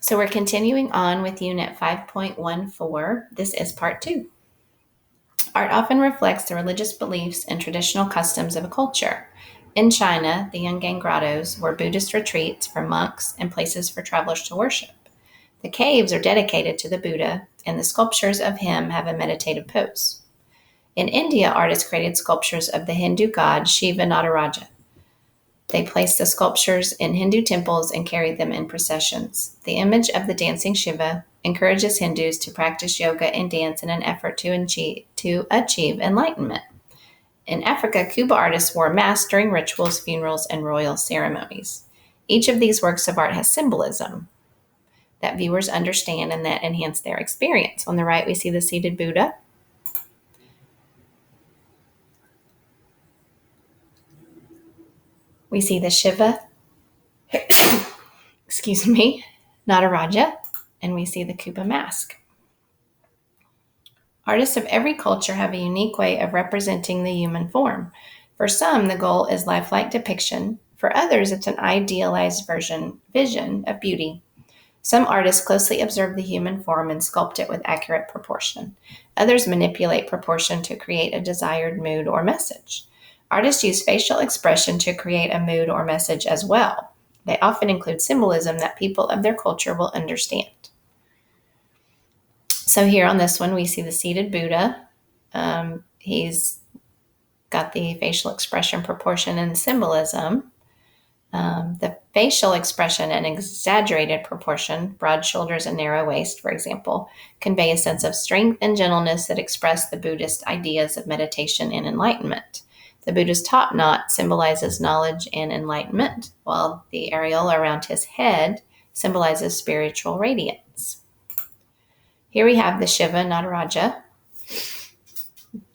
So we're continuing on with Unit 5.14. This is Part 2. Art often reflects the religious beliefs and traditional customs of a culture. In China, the Yungan grottos were Buddhist retreats for monks and places for travelers to worship. The caves are dedicated to the Buddha, and the sculptures of him have a meditative pose. In India, artists created sculptures of the Hindu god Shiva Nataraja. They placed the sculptures in Hindu temples and carried them in processions. The image of the dancing Shiva encourages Hindus to practice yoga and dance in an effort to achieve enlightenment. In Africa, Kuba artists wore masks during rituals, funerals, and royal ceremonies. Each of these works of art has symbolism that viewers understand and that enhance their experience. On the right, we see the seated Buddha. We see the Shiva, Nataraja, and we see the Kuba mask. Artists of every culture have a unique way of representing the human form. For some, the goal is lifelike depiction. For others, it's an idealized vision of beauty. Some artists closely observe the human form and sculpt it with accurate proportion. Others manipulate proportion to create a desired mood or message. Artists use facial expression to create a mood or message as well. They often include symbolism that people of their culture will understand. So here on this one, we see the seated Buddha. He's got the facial expression, proportion, and symbolism. The facial expression and exaggerated proportion, broad shoulders and narrow waist, for example, convey a sense of strength and gentleness that express the Buddhist ideas of meditation and enlightenment. The Buddha's top knot symbolizes knowledge and enlightenment, while the aureole around his head symbolizes spiritual radiance. Here we have the Shiva Nataraja,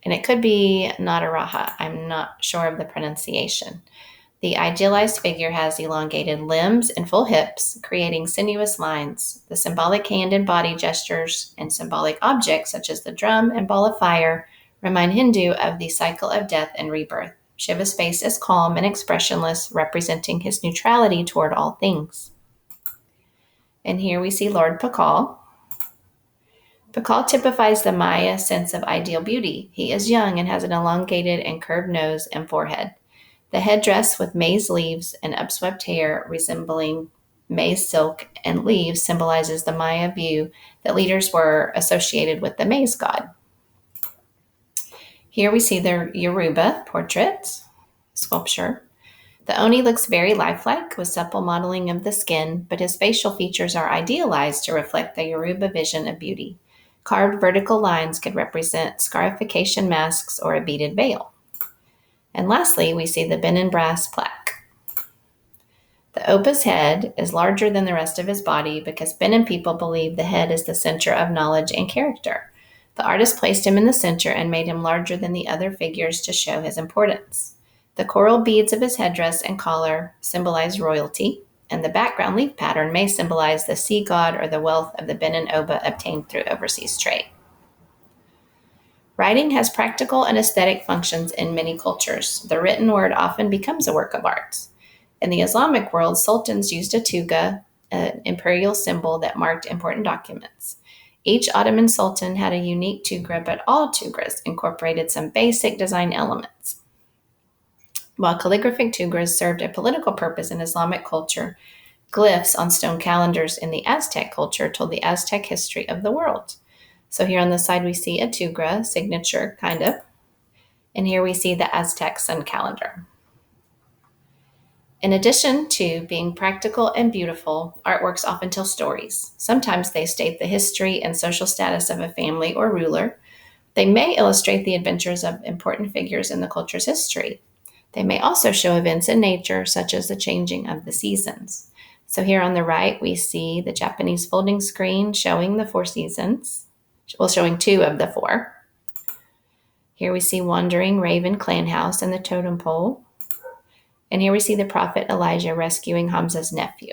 and it could be Nataraja. I'm not sure of the pronunciation. The idealized figure has elongated limbs and full hips, creating sinuous lines. The symbolic hand and body gestures and symbolic objects, such as the drum and ball of fire, remind Hindu of the cycle of death and rebirth. Shiva's face is calm and expressionless, representing his neutrality toward all things. And here we see Lord Pakal. Pakal typifies the Maya sense of ideal beauty. He is young and has an elongated and curved nose and forehead. The headdress with maize leaves and upswept hair resembling maize silk and leaves symbolizes the Maya view that leaders were associated with the maize god. Here we see the Yoruba portrait sculpture. The Oni looks very lifelike with supple modeling of the skin, but his facial features are idealized to reflect the Yoruba vision of beauty. Carved vertical lines could represent scarification masks or a beaded veil. And lastly, we see the Benin brass plaque. The Opa's head is larger than the rest of his body because Benin people believe the head is the center of knowledge and character. The artist placed him in the center and made him larger than the other figures to show his importance. The coral beads of his headdress and collar symbolize royalty, and the background leaf pattern may symbolize the sea god or the wealth of the Benin Oba obtained through overseas trade. Writing has practical and aesthetic functions in many cultures. The written word often becomes a work of art. In the Islamic world, sultans used a tuga, an imperial symbol that marked important documents. Each Ottoman sultan had a unique tugra, but all tugras incorporated some basic design elements. While calligraphic tugras served a political purpose in Islamic culture, glyphs on stone calendars in the Aztec culture told the Aztec history of the world. So here on the side, we see a tugra signature, kind of. And here we see the Aztec sun calendar. In addition to being practical and beautiful, artworks often tell stories. Sometimes they state the history and social status of a family or ruler. They may illustrate the adventures of important figures in the culture's history. They may also show events in nature, such as the changing of the seasons. So here on the right, we see the Japanese folding screen showing the 4 seasons. Well, showing 2 of the 4. Here we see Wandering Raven Clan House and the totem pole. And here we see the prophet Elijah rescuing Hamza's nephew.